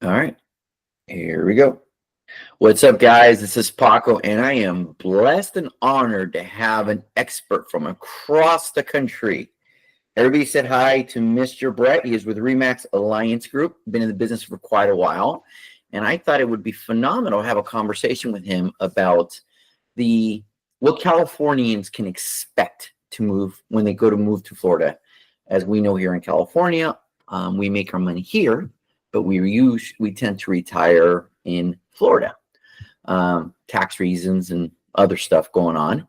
All right, here we go. What's up, guys? This is Paco, and I am blessed and honored to have an expert from across the country. Everybody said hi to Mr. Brett. He is with Remax Alliance Group, been in the business for quite a while. And I thought it would be phenomenal to have a conversation with him about what Californians can expect to move when they move to Florida. As we know, here in California, we make our money here, but we tend to retire in Florida, tax reasons and other stuff going on.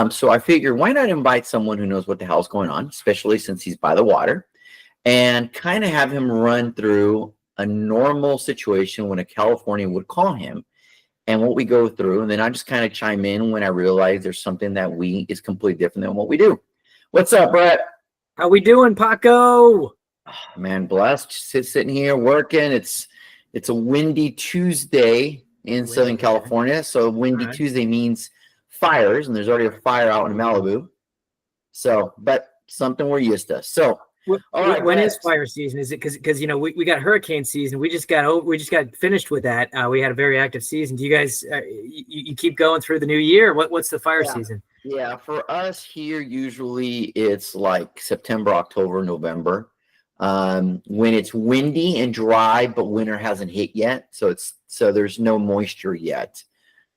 So I figured, why not invite someone who knows what the hell's going on, especially since he's by the water, and kind of have him run through a normal situation when a Californian would call him and what we go through. And then I just kind of chime in when I realize there's something that is completely different than what we do. What's up, Brett? How we doing, Paco? Oh, man, blessed. Sitting here working. It's a windy Tuesday in Southern California. So windy Tuesday means fires, and there's already a fire out in Malibu. So, but something we're used to. So, all right, when is fire season? Is it because we got hurricane season? We just got finished with that. We had a very active season. Do you guys you keep going through the new year? What's the fire season? Yeah, for us here, usually it's like September, October, November. When it's windy and dry, but winter hasn't hit yet, so there's no moisture yet.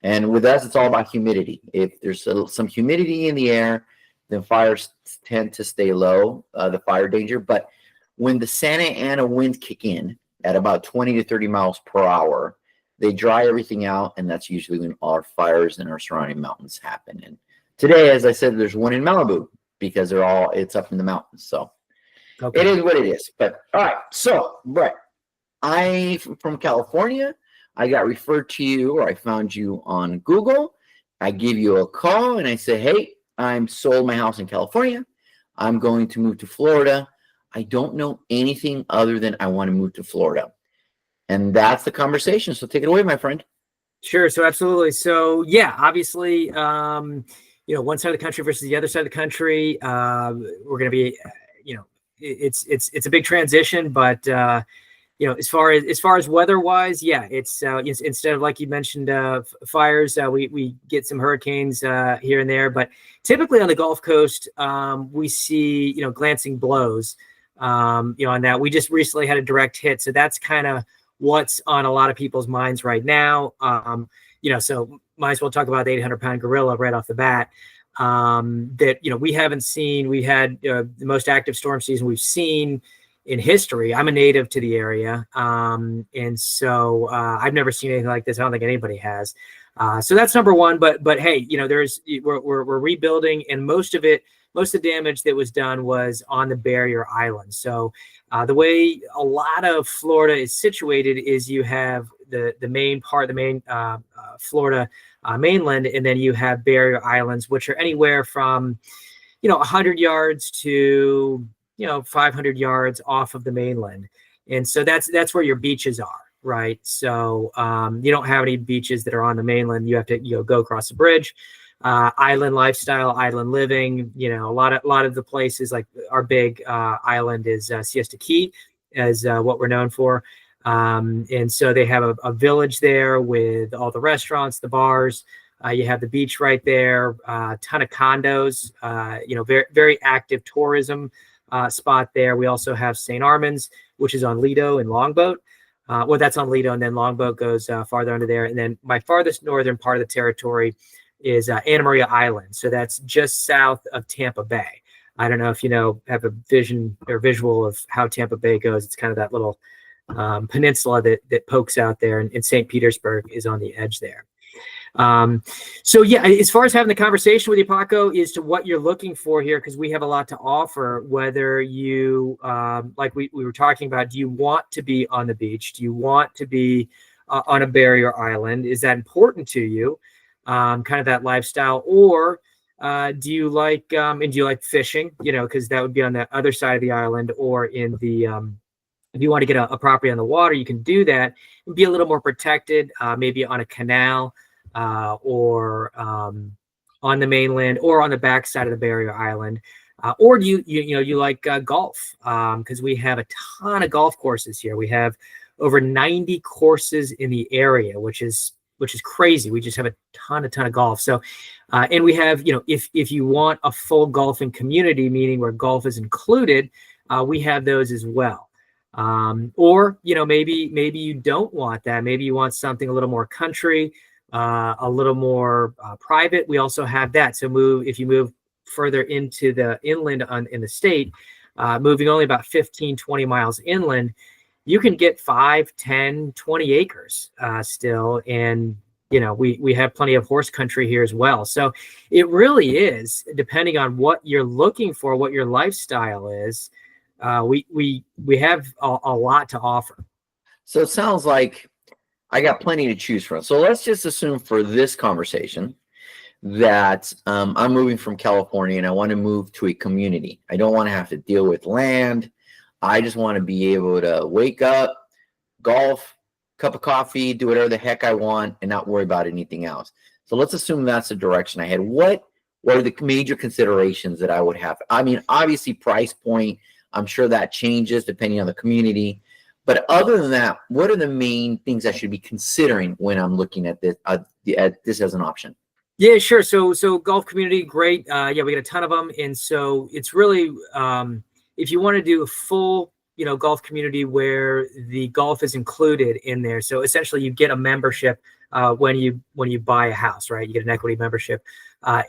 And with us, it's all about humidity. If there's some humidity in the air, then fires tend to stay low, the fire danger. But when the Santa Ana winds kick in at about 20 to 30 miles per hour, they dry everything out, and that's usually when our fires in our surrounding mountains happen. And today, as I said, there's one in Malibu because it's up in the mountains. So okay. It is what it is. But all right, so Brett, I'm from California. I got referred to you, or I found you on Google. I give you a call and I say, hey, I'm sold my house in California. I'm going to move to Florida. I don't know anything other than I want to move to Florida. And that's the conversation. So take it away, my friend. Sure. So absolutely. So yeah, obviously, one side of the country versus the other side of the country, we're going to be, it's a big transition, but as far as weather-wise, yeah, it's instead of, like you mentioned, fires, we get some hurricanes here and there, but typically on the Gulf Coast, we see glancing blows, on that. We just recently had a direct hit, so that's kind of what's on a lot of people's minds right now. So might as well talk about the 800-pound gorilla right off the bat. That we haven't seen. We had the most active storm season we've seen in history. I'm a native to the area, and so I've never seen anything like this. I don't think anybody has. So that's number one. But hey, we're rebuilding, and most of the damage that was done was on the barrier island. So the way a lot of Florida is situated is you have the main Florida mainland, and then you have barrier islands, which are anywhere from 100 yards to 500 yards off of the mainland. And so that's where your beaches are, right? So you don't have any beaches that are on the mainland. You have to go across the bridge. Island lifestyle, island living, a lot of the places, like our big island is Siesta Key, as what we're known for. And so they have a village there with all the restaurants, the bars. You have the beach right there, a ton of condos, very, very active tourism spot there. We also have St. Armands, which is on Lido and Longboat. That's on Lido, and then Longboat goes farther under there. And then my farthest northern part of the territory is Anna Maria Island. So that's just south of Tampa Bay. I don't know if have a vision or visual of how Tampa Bay goes. It's kind of that little peninsula that pokes out there, and St. Petersburg is on the edge there. So yeah, as far as having the conversation with you, Paco, is to what you're looking for here, because we have a lot to offer. Whether you, like we were talking about, do you want to be on the beach? Do you want to be on a barrier island? Is that important to you? Kind of that lifestyle, or do you like fishing? Because that would be on the other side of the island, or in the if you want to get a property on the water, you can do that and be a little more protected, maybe on a canal. Or on the mainland, or on the backside of the barrier island, or do you like golf? Because we have a ton of golf courses here. We have over 90 courses in the area, which is crazy. We just have a ton of golf. So, and we have, if you want a full golfing community, meaning where golf is included, we have those as well. Or, maybe you don't want that. Maybe you want something a little more country, a little more private. We also have that. So if you move further into the inland in the state, moving only about 15, 20 miles inland, you can get 5, 10, 20 acres still. And, we have plenty of horse country here as well. So it really is, depending on what you're looking for, what your lifestyle is, we have a lot to offer. So it sounds like I got plenty to choose from. So let's just assume for this conversation that I'm moving from California and I want to move to a community. I don't want to have to deal with land. I just want to be able to wake up, golf, cup of coffee, do whatever the heck I want and not worry about anything else. So let's assume that's the direction I had. What are the major considerations that I would have? I mean, obviously price point, I'm sure that changes depending on the community. But other than that, what are the main things I should be considering when I'm looking at this as an option? Yeah, sure. So golf community, great. We got a ton of them. And so it's really, if you want to do a full, golf community where the golf is included in there. So essentially you get a membership when you buy a house, right? You get an equity membership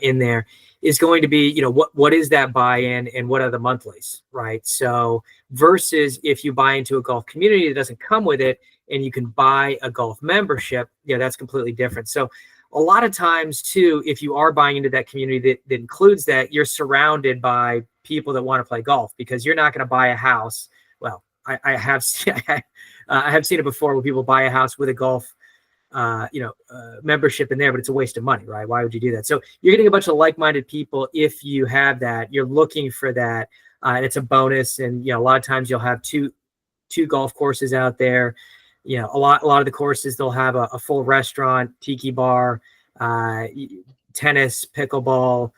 in there. Is going to be, what is that buy-in and what are the monthlies, right? So versus if you buy into a golf community that doesn't come with it and you can buy a golf membership, that's completely different. So a lot of times too, if you are buying into that community that includes that, you're surrounded by people that want to play golf, because you're not going to buy a house. Well, I have seen it before where people buy a house with a golf membership in there, but it's a waste of money, right? Why would you do that? So you're getting a bunch of like-minded people. If you have that, you're looking for that, and it's a bonus. And, a lot of times you'll have two golf courses out there. A lot of the courses, they'll have a full restaurant, tiki bar, tennis, pickleball,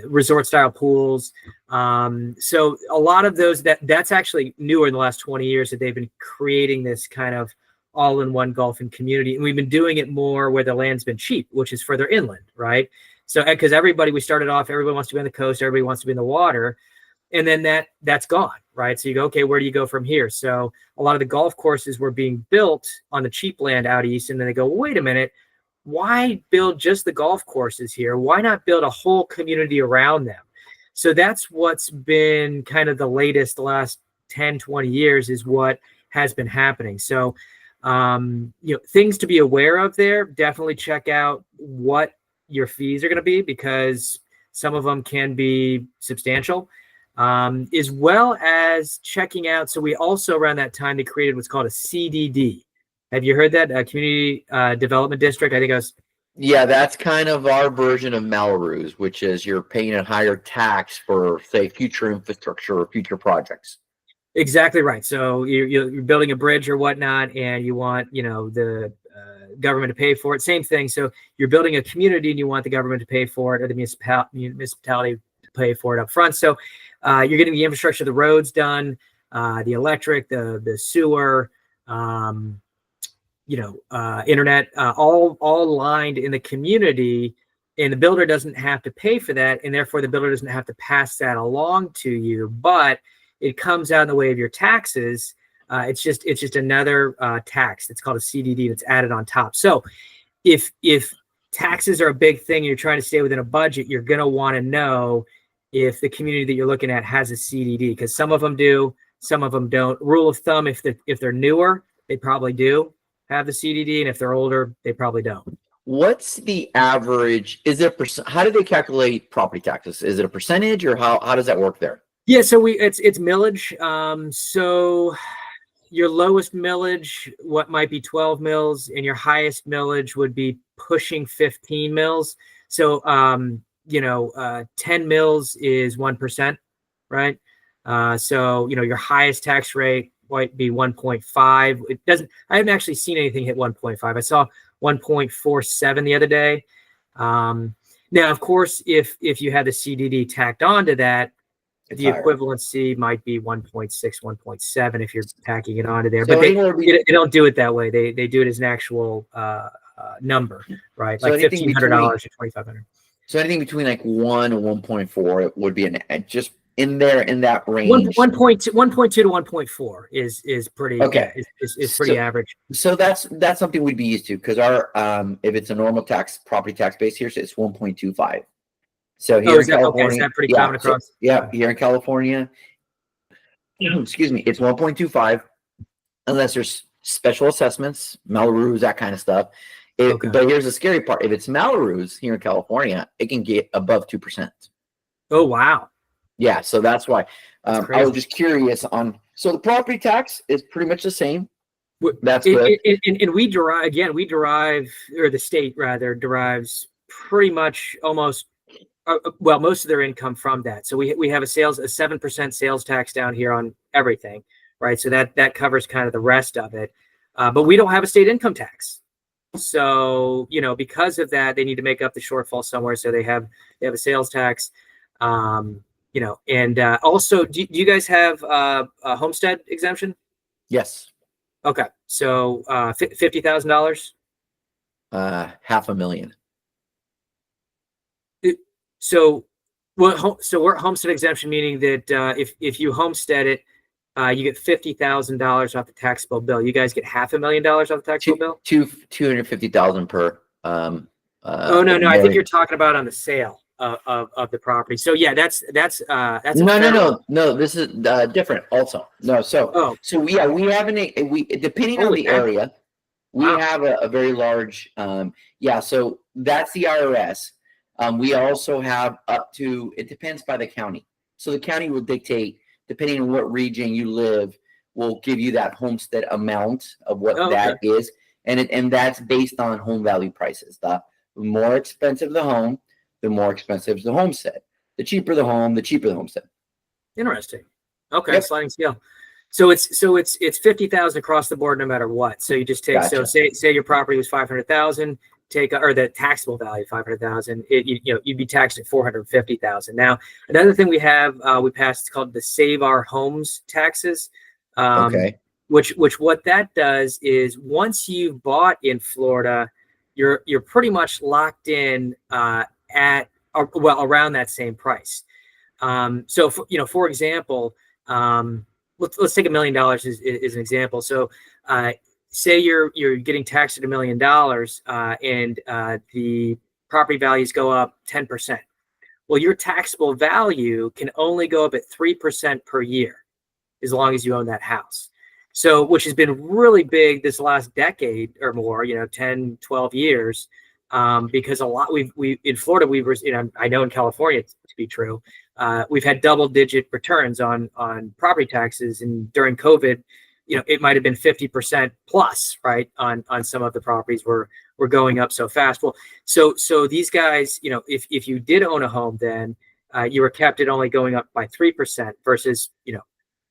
resort style pools. So a lot of those that's actually newer in the last 20 years that they've been creating this kind of all-in-one golfing community. And we've been doing it more where the land's been cheap, which is further inland, right? So, because we started off, everybody wants to be on the coast, everybody wants to be in the water. And then that's gone, right? So you go, okay, where do you go from here? So a lot of the golf courses were being built on the cheap land out east. And then they go, wait a minute, why build just the golf courses here? Why not build a whole community around them? So that's what's been kind of the last 10, 20 years is what has been happening. So, things to be aware of there, definitely check out what your fees are going to be, because some of them can be substantial, as well as checking out. So we also, around that time, they created what's called a CDD. Have you heard that? Community Development District? I think Yeah, that's kind of our version of Melrose, which is you're paying a higher tax for, say, future infrastructure or future projects. Exactly right. So you're building a bridge or whatnot, and you want, the government to pay for it. Same thing. So you're building a community and you want the government to pay for it, or the municipality to pay for it up front. So you're getting the infrastructure, the roads done, the electric, the sewer, internet, all lined in the community, and the builder doesn't have to pay for that. And therefore the builder doesn't have to pass that along to you, but it comes out in the way of your taxes. It's just another tax. It's called a CDD that's added on top. So if taxes are a big thing and you're trying to stay within a budget, you're going to want to know if the community that you're looking at has a CDD, because some of them do, some of them don't. Rule of thumb, if they're newer, they probably do have the CDD, and if they're older, they probably don't. What's the average? Is it how do they calculate property taxes? Is it a percentage, or how does that work there? Yeah, so it's millage. So your lowest millage, what might be 12 mils, and your highest millage would be pushing 15 mils. So 10 mils is 1%, right? So your highest tax rate might be 1.5. I haven't actually seen anything hit 1.5. I saw 1.47 the other day. Now, of course, if you had the CDD tacked onto that, the equivalency might be 1.6, 1.7 if you're packing it onto there. So but they don't do it that way. They do it as an actual number, right? So like $1,500 or $2,500. So anything between like 1 and 1.4 would be just in that range. 1.2 to 1.4 is pretty is pretty average. So that's something we'd be used to, because our if it's a normal property tax base here, so it's 1.25. So here in California, is that pretty common across? So, here in California, excuse me, it's 1.25 unless there's special assessments, Melrose, that kind of stuff. But here's the scary part: if it's Melrose here in California, it can get above 2%. Oh wow! Yeah, so that's why I was just curious on. So the property tax is pretty much the same. That's good. And we derive, or the state rather derives pretty much almost. Most of their income from that. So we have a 7% sales tax down here on everything, right? So that covers kind of the rest of it. But we don't have a state income tax. So, because of that, they need to make up the shortfall somewhere. So they have a sales tax, and also, do you guys have a homestead exemption? Yes. Okay. So $50,000? $500,000. So we're homestead exemption, meaning that if you homestead it, you get $50,000 off the taxable bill. You guys get $500,000 off the taxable bill. $250,000 per. No, I think you're talking about on the sale of the property. So yeah, that's no. This is different. Also, no. So we have depending on the area, we have a very large. So that's the IRS. We also have up to, it depends by the county. So the county will dictate, depending on what region you live, will give you that homestead amount of what that is. And that's based on home value prices. The more expensive the home, the more expensive the homestead. The cheaper the home, the cheaper the homestead. Interesting. Okay, sliding scale. So it's 50,000 across the board no matter what. So you just take, so say your property was 500,000. Or the taxable value 500,000, you'd be taxed at 450,000. Now, another thing we passed, called the Save Our Homes taxes. Which what that does is, once you've bought in Florida, you're pretty much locked in at around that same price. So for example, let's take $1 million as an example. So say you're getting taxed at $1 million, and the property values go up 10%. Well, your taxable value can only go up at 3% per year, as long as you own that house. So, which has been really big this last decade or more, 10, 12 years, because a lot we in Florida, I know in California to be true, we've had double-digit returns on property taxes, and during COVID, it might have been 50% plus, right? On some of the properties were going up so fast. Well, so these guys, if you did own a home, then you were capped at only going up by 3% versus,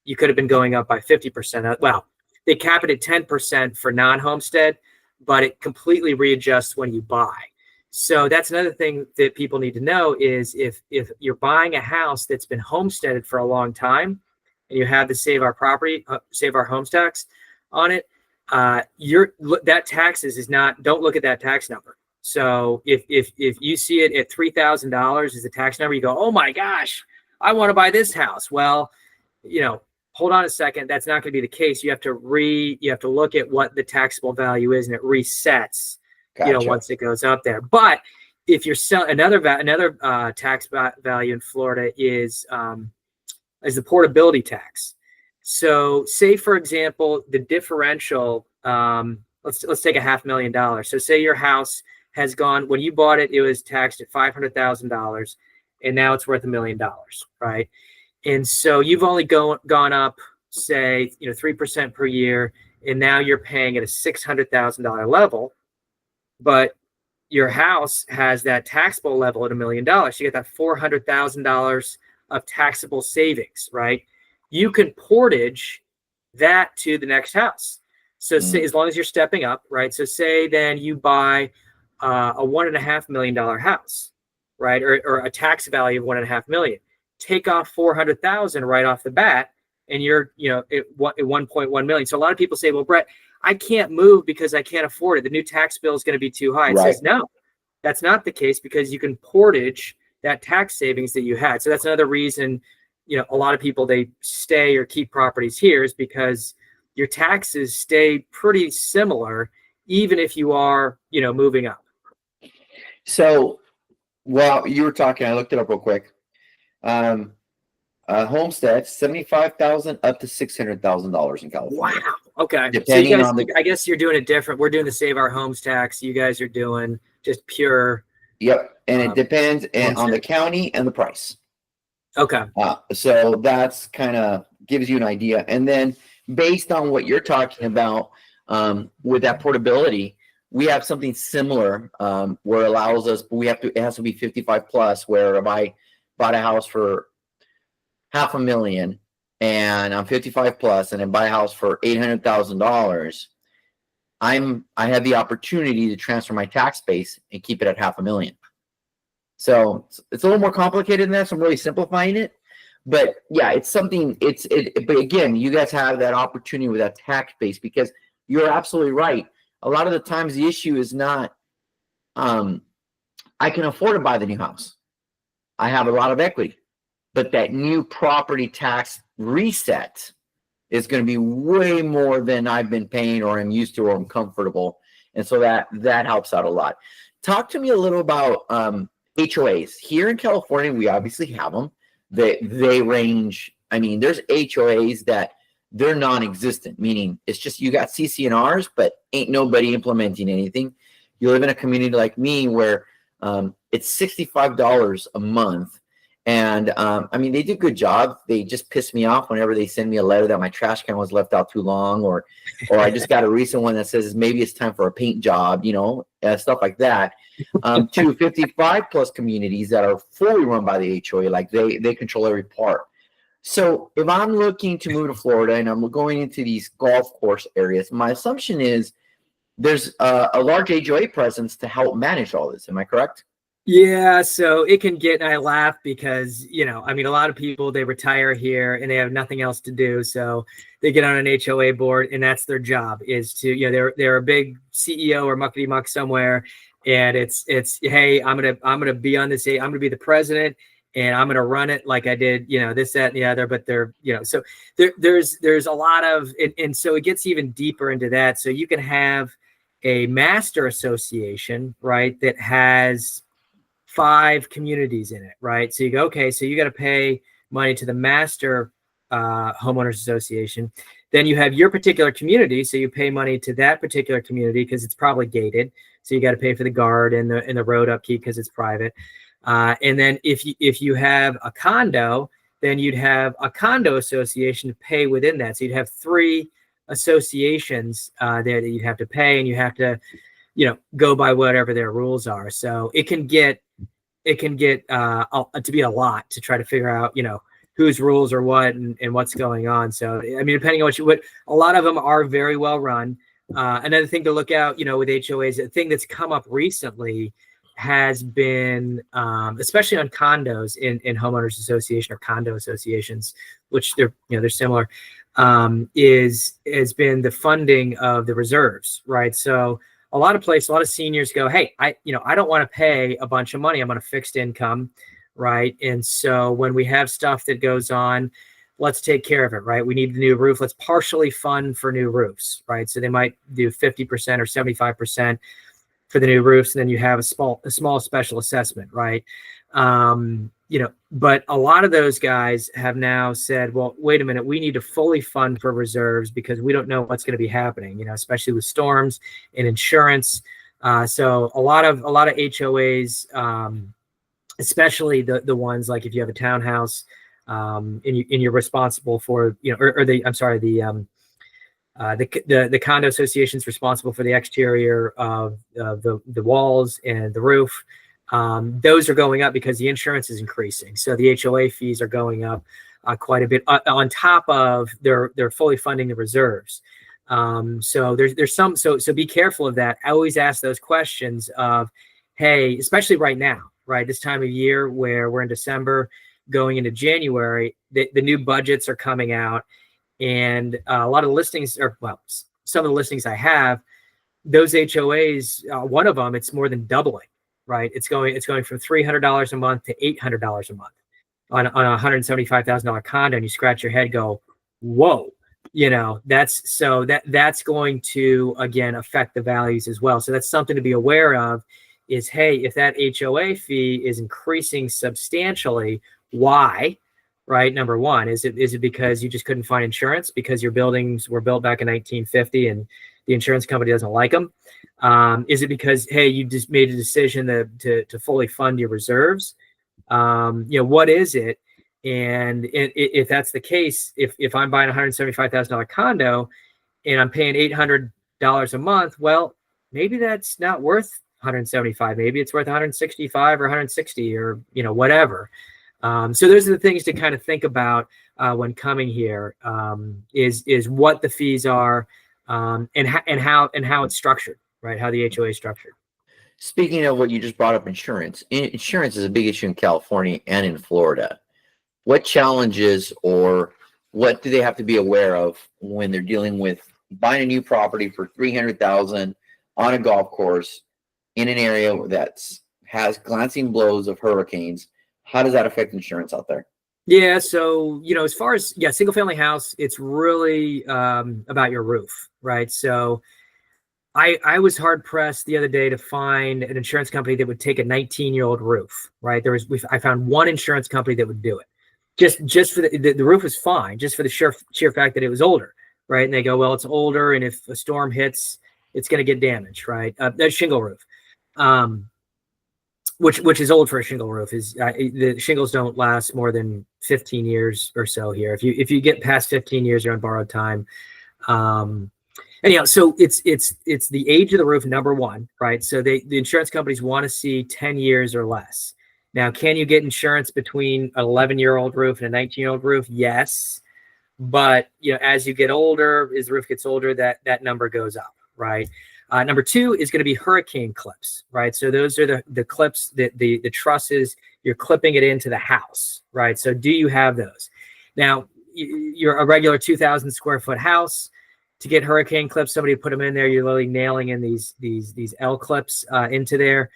you could have been going up by 50%. Well, they cap it at 10% for non-homestead, but it completely readjusts when you buy. So that's another thing that people need to know is if you're buying a house that's been homesteaded for a long time, and you have the Save Our Homes tax on it, that taxes is not. Don't look at that tax number. So if you see it at $3,000 as the tax number, you go, oh my gosh, I want to buy this house. Well, hold on a second. That's not going to be the case. You have to look at what the taxable value is, and it resets. Gotcha. Once it goes up there. But if you're selling another tax value in Florida is the portability tax. So say, for example, the differential, let's take $500,000. So say your house has gone, when you bought it, it was taxed at $500,000, and now it's worth $1 million, right? And so you've only gone up, say, 3% per year, and now you're paying at a $600,000 level, but your house has that taxable level at $1 million. You get that $400,000 of taxable savings, right? You can portage that to the next house. So say, as long as you're stepping up, right? So say then you buy a $1.5 million house, right? Or a tax value of $1.5 million. take off 400,000 right off the bat, and you're, at 1.1 million. So a lot of people say, well, Brett, I can't move because I can't afford it. The new tax bill is going to be too high. It Right. says, no, that's not the case, because you can portage that tax savings that you had. So that's another reason, a lot of people, they stay or keep properties here, is because your taxes stay pretty similar, even if you are, moving up. So, well, you were talking, I looked it up real quick. Homestead, 75,000 up to $600,000 in California. Wow. Okay. Depending so you guys, on the, I guess you're doing it different. We're doing the Save Our Homes tax. You guys are doing just pure. yep. And it depends on the county and the price. Okay. So that's kind of gives you an idea. And then based on what you're talking about, with that portability, we have something similar, where it allows us, but it has to be 55 plus, where if I bought a house for $500,000 and I'm 55 plus and I buy a house for $800,000, I have the opportunity to transfer my tax base and keep it at $500,000. So it's a little more complicated than that. So I'm really simplifying it, but yeah, it's something. But again, you guys have that opportunity with that tax base, because you're absolutely right. A lot of the times the issue is not, I can afford to buy the new house. I have a lot of equity, but that new property tax reset is going to be way more than I've been paying or I'm used to or I'm comfortable. And so that helps out a lot. Talk to me a little about HOAs. Here in California, we obviously have them. They range. I mean, there's HOAs that they're non-existent, meaning it's just you got CC&Rs, but ain't nobody implementing anything. You live in a community like me where it's $65 a month. And I mean, they do a good job. They just piss me off whenever they send me a letter that my trash can was left out too long, or I just got a recent one that says maybe it's time for a paint job, stuff like that. To 55 plus communities that are fully run by the HOA, like they control every part. So if I'm looking to move to Florida and I'm going into these golf course areas, my assumption is there's a large HOA presence to help manage all this. Am I correct? Yeah, so it can get, and I laugh because, I mean, a lot of people, they retire here and they have nothing else to do. So they get on an HOA board and that's their job, is to, they're a big CEO or muckety muck somewhere. And it's, hey, I'm going to be on this, I'm going to be the president and I'm going to run it like I did, this, that, and the other, but they're, so there's a lot of, and so it gets even deeper into that. So you can have a master association, right, that has 5 communities in it, right? So you go, okay, so you got to pay money to the master homeowners association. Then you have your particular community, so you pay money to that particular community because it's probably gated. So you got to pay for the guard and the road upkeep because it's private. And then if you have a condo, then you'd have a condo association to pay within that. So you'd have 3 associations there that you'd have to pay, and you have to, go by whatever their rules are. So it can get to be a lot to try to figure out, whose rules are what and what's going on. So, I mean, depending on what a lot of them are very well run. Another thing to look out, with HOAs, a thing that's come up recently has been, especially on condos in homeowners association or condo associations, which they're similar, has been the funding of the reserves, right? So a lot of seniors go, hey, I don't want to pay a bunch of money. I'm on a fixed income, right? And so when we have stuff that goes on, let's take care of it, right? We need the new roof. Let's partially fund for new roofs, right? So they might do 50% or 75% for the new roofs, and then you have a small special assessment, right? But a lot of those guys have now said, well, wait a minute, we need to fully fund for reserves because we don't know what's going to be happening, especially with storms and insurance. So a lot of HOAs, especially the ones like if you have a townhouse, and you're responsible for, the condo association's responsible for the exterior of the walls and the roof. Those are going up because the insurance is increasing. So the HOA fees are going up quite a bit on top of they're fully funding the reserves. So there's some, so be careful of that. I always ask those questions of, hey, especially right now, right? This time of year where we're in December, going into January, the new budgets are coming out, and a lot of the listings are, well, some of the listings I have, those HOAs, one of them, it's more than doubling, right? It's going from $300 a month to $800 a month on a $175,000 condo, and you scratch your head, go, whoa, that's going to, again, affect the values as well. So that's something to be aware of is, hey, if that HOA fee is increasing substantially, why? Right. Number one, is it because you just couldn't find insurance because your buildings were built back in 1950 and the insurance company doesn't like them? Is it because, hey, you just made a decision to fully fund your reserves? What is it? And if that's the case, if I'm buying a $175,000 condo and I'm paying $800 a month, well, maybe that's not worth 175. Maybe it's worth 165 or 160 or whatever. So those are the things to kind of think about when coming here. Is what the fees are and how it's structured, right? How the HOA is structured. Speaking of what you just brought up, insurance is a big issue in California and in Florida. What challenges or what do they have to be aware of when they're dealing with buying a new property for $300,000 on a golf course in an area that has glancing blows of hurricanes? How does that affect insurance out there? Yeah, so as far as single family house, it's really about your roof, right? So I was hard pressed the other day to find an insurance company that would take a 19-year-old roof, right? I found one insurance company that would do it. Just for the roof was fine, just for the sheer fact that it was older, right? And they go, well, it's older, and if a storm hits, it's going to get damaged, right? That shingle roof, which is old for a shingle roof. Is the shingles don't last more than 15 years or so here. If you get past 15 years, you're on borrowed time. Anyhow, so it's the age of the roof, number one, right? So the insurance companies want to see 10 years or less. Now, can you get insurance between an 11-year-old roof and a 19-year-old roof? Yes. But, as you get older, as the roof gets older, that number goes up, right? Number two is going to be hurricane clips, right? So those are the clips, the trusses, you're clipping it into the house, right? So do you have those? Now, you're a regular 2,000 square foot house. To get hurricane clips, somebody put them in there. You're literally nailing in these L clips into there.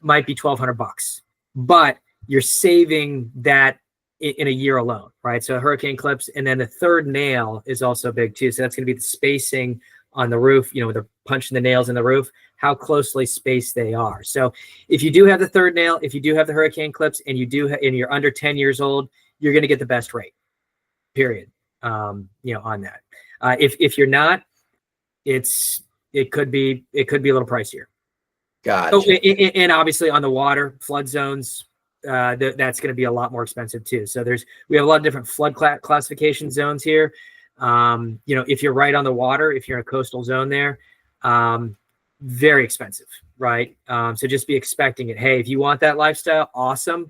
Might be $1,200, but you're saving that in a year alone, right? So hurricane clips, and then the third nail is also big too. So that's going to be the spacing on the roof. They're punching the nails in the roof, how closely spaced they are. So if you do have the third nail, if you do have the hurricane clips, and you're under 10 years old, you're going to get the best rate. Period. On that. If you're not, it could be a little pricier. Gotcha. Oh, and obviously on the water flood zones, that's going to be a lot more expensive too. So we have a lot of different flood classification zones here. If you're right on the water, if you're in a coastal zone there, very expensive, right? So just be expecting it. Hey, if you want that lifestyle, awesome.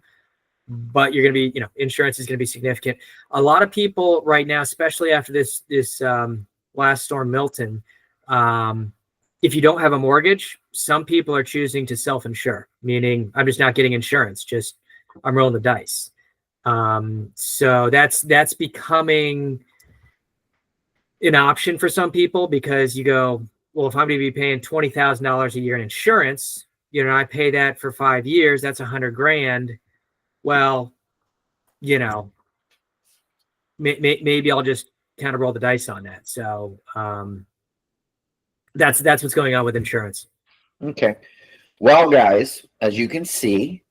But you're going to be, insurance is going to be significant. A lot of people right now, especially after this last storm, Milton, if you don't have a mortgage, some people are choosing to self-insure, meaning I'm just not getting insurance, just I'm rolling the dice. So that's becoming an option for some people, because you go, well, if I'm going to be paying $20,000 a year in insurance, I pay that for 5 years, that's $100,000. Well, maybe I'll just kind of roll the dice on that. So that's what's going on with insurance. Okay. Well, guys, as you can see,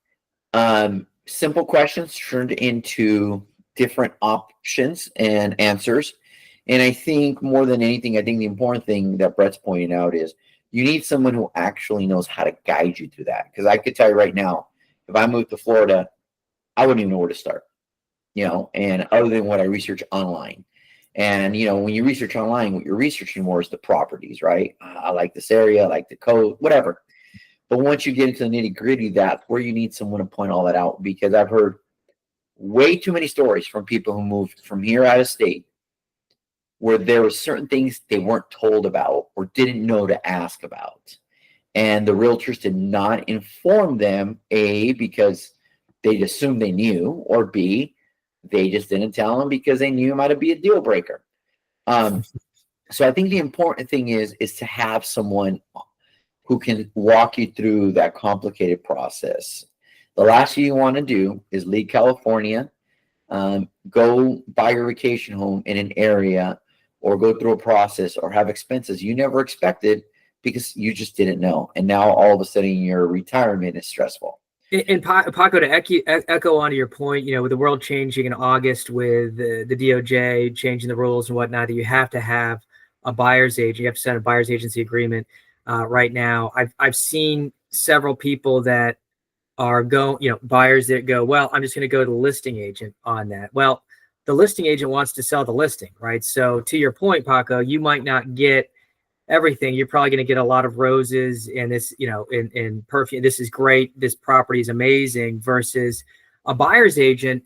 simple questions turned into different options and answers. And I think more than anything, the important thing that Brett's pointing out is you need someone who actually knows how to guide you through that. Because I could tell you right now, if I moved to Florida, I wouldn't even know where to start, and other than what I research online. And, when you research online, what you're researching more is the properties, right? I like this area, I like the code, whatever. But once you get into the nitty gritty, that's where you need someone to point all that out, because I've heard way too many stories from people who moved from here out of state where there were certain things they weren't told about or didn't know to ask about. And the realtors did not inform them, because they assumed they knew, or B, they just didn't tell them because they knew it might be a deal breaker. So I think the important thing is to have someone who can walk you through that complicated process. The last thing you want to do is leave California, go buy your vacation home in an area, or go through a process or have expenses you never expected because you just didn't know. And now all of a sudden your retirement is stressful. And Paco, to echo onto your point, with the world changing in August, with the DOJ changing the rules and whatnot, that you have to have a buyer's agent. You have to sign a buyer's agency agreement. Right now, I've seen several people that are buyers that go, well, I'm just going to go to the listing agent on that. Well, the listing agent wants to sell the listing, right? So to your point, Paco, you might not get everything. You're probably going to get a lot of roses and this, in perfume. This is great. This property is amazing. Versus a buyer's agent,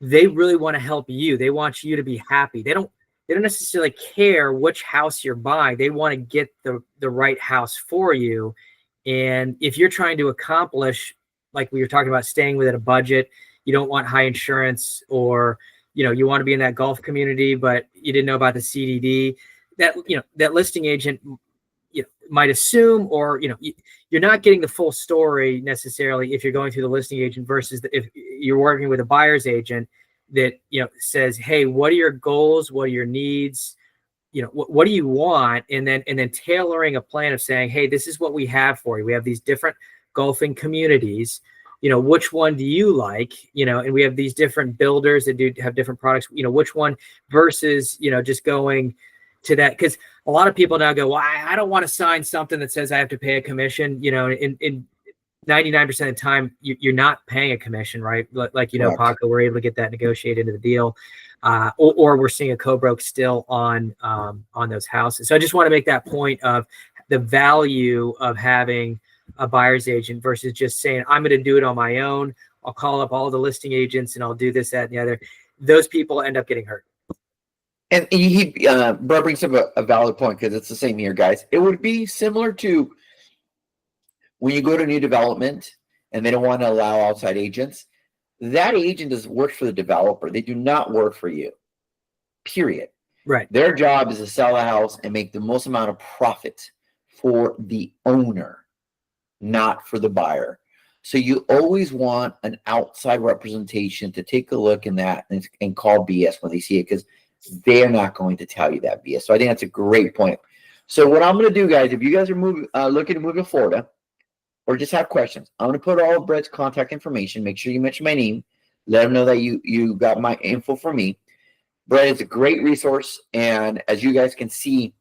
they really want to help you. They want you to be happy. They don't necessarily care which house you're buying. They want to get the right house for you. And if you're trying to accomplish, like we were talking about, staying within a budget, you don't want high insurance, or, you want to be in that golf community, but you didn't know about the CDD, that listing agent, might assume, or, you're not getting the full story necessarily if you're going through the listing agent versus if you're working with a buyer's agent that, says, hey, what are your goals? What are your needs? What do you want? And then tailoring a plan of saying, hey, this is what we have for you. We have these different golfing communities. Which one do you like? And we have these different builders that do have different products. Which one versus, just going to that, because a lot of people now go, well, I don't want to sign something that says I have to pay a commission. In 99% of the time, you're not paying a commission, right? Like, Paco, we're able to get that negotiated into the deal, or we're seeing a co-broke still on those houses. So I just want to make that point of the value of having a buyer's agent versus just saying, I'm going to do it on my own. I'll call up all the listing agents and I'll do this, that, and the other. Those people end up getting hurt. And Brett brings up a valid point, because it's the same here, guys. It would be similar to when you go to new development and they don't want to allow outside agents. That agent does work for the developer. They do not work for you, period. Right. Their job is to sell a house and make the most amount of profit for the owner, not for the buyer. So you always want an outside representation to take a look in that and call BS when they see it, because they're not going to tell you that BS. So I think that's a great point. So what I'm going to do, guys, if you guys are looking to move to Florida or just have questions, I'm going to put all of Brett's contact information. Make sure you mention my name. Let them know that you got my info from me. Brett is a great resource, and as you guys can see,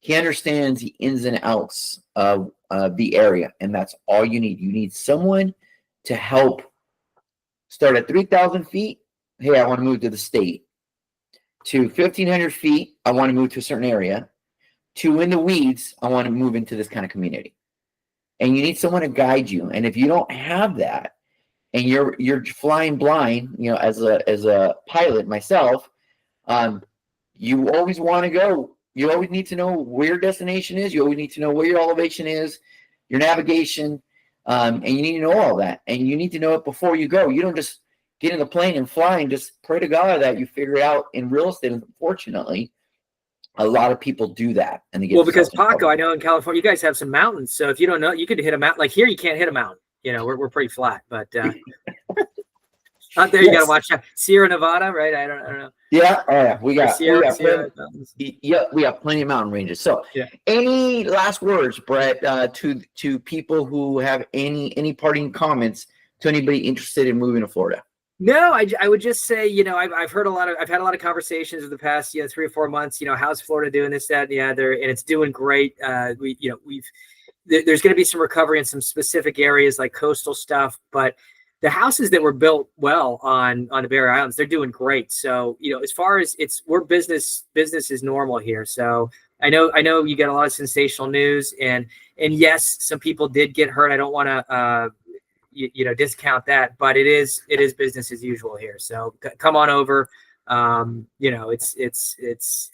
he understands the ins and outs of the area, and that's all you need. You need someone to help start at 3,000 feet. Hey, I want to move to the state. To 1,500 feet, I want to move to a certain area. To in the weeds, I want to move into this kind of community. And you need someone to guide you. And if you don't have that, and you're flying blind, as a pilot myself, you always want to go. You always need to know where your destination is. You always need to know where your elevation is, your navigation, and you need to know all that. And you need to know it before you go. You don't just get in the plane and fly and just pray to God that you figure it out in real estate. Unfortunately, a lot of people do that. And they get because Paco, I know in California, you guys have some mountains. So if you don't know, you could hit a mountain. Like here, you can't hit a mountain. We're pretty flat, but out there, you got to watch out. Sierra Nevada, right? I don't know. Yeah. Oh, yeah. We got plenty of mountain ranges. So any last words, Brett, to people who have any parting comments to anybody interested in moving to Florida? No, I would just say, I've had a lot of conversations over the past, 3 or 4 months, how's Florida doing, this, that, and the other, and it's doing great. There's going to be some recovery in some specific areas like coastal stuff, but the houses that were built well on the Balearic Islands, they're doing great. So, as far as we're business is normal here. So I know you get a lot of sensational news, and yes, some people did get hurt. I don't want to, discount that, but it is business as usual here. So come on over. It's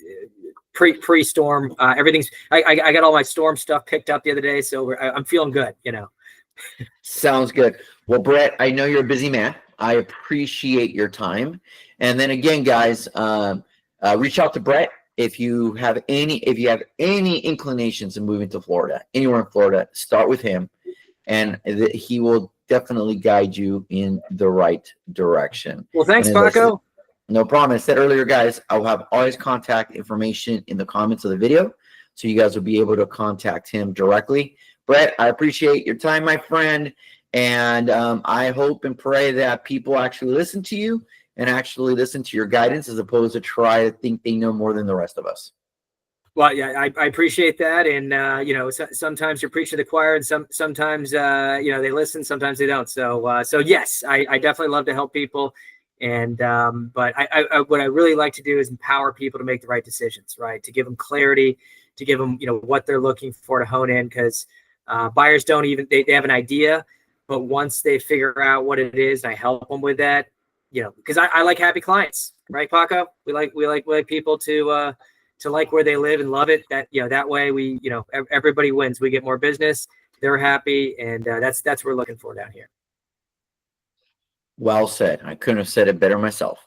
pre-storm. Everything's, I got all my storm stuff picked up the other day. So I'm feeling good, Sounds good. Well, Brett, I know you're a busy man. I appreciate your time. And then again, guys, reach out to Brett if you have any inclinations of moving to Florida, anywhere in Florida. Start with him, and he will definitely guide you in the right direction. Well, thanks, And as I said- Paco. no problem. I said earlier, guys, I'll have all his contact information in the comments of the video, so you guys will be able to contact him directly. Brett, I appreciate your time, my friend, and I hope and pray that people actually listen to you and actually listen to your guidance as opposed to try to think they know more than the rest of us. Well, yeah, I appreciate that, and you know, sometimes you're preaching to the choir, and sometimes you know, they listen, sometimes they don't. So yes, I definitely love to help people, and but what I really like to do is empower people to make the right decisions, right? To give them clarity, to give them, you know, what they're looking for to hone in, because buyers don't even they have an idea, but once they figure out what it is, and I help them with that, you know, because I like happy clients, right, Paco? We like people to like where they live and love it. That, you know, that way we, you know, everybody wins. We get more business, they're happy, and that's what we're looking for down here. Well said. I couldn't have said it better myself.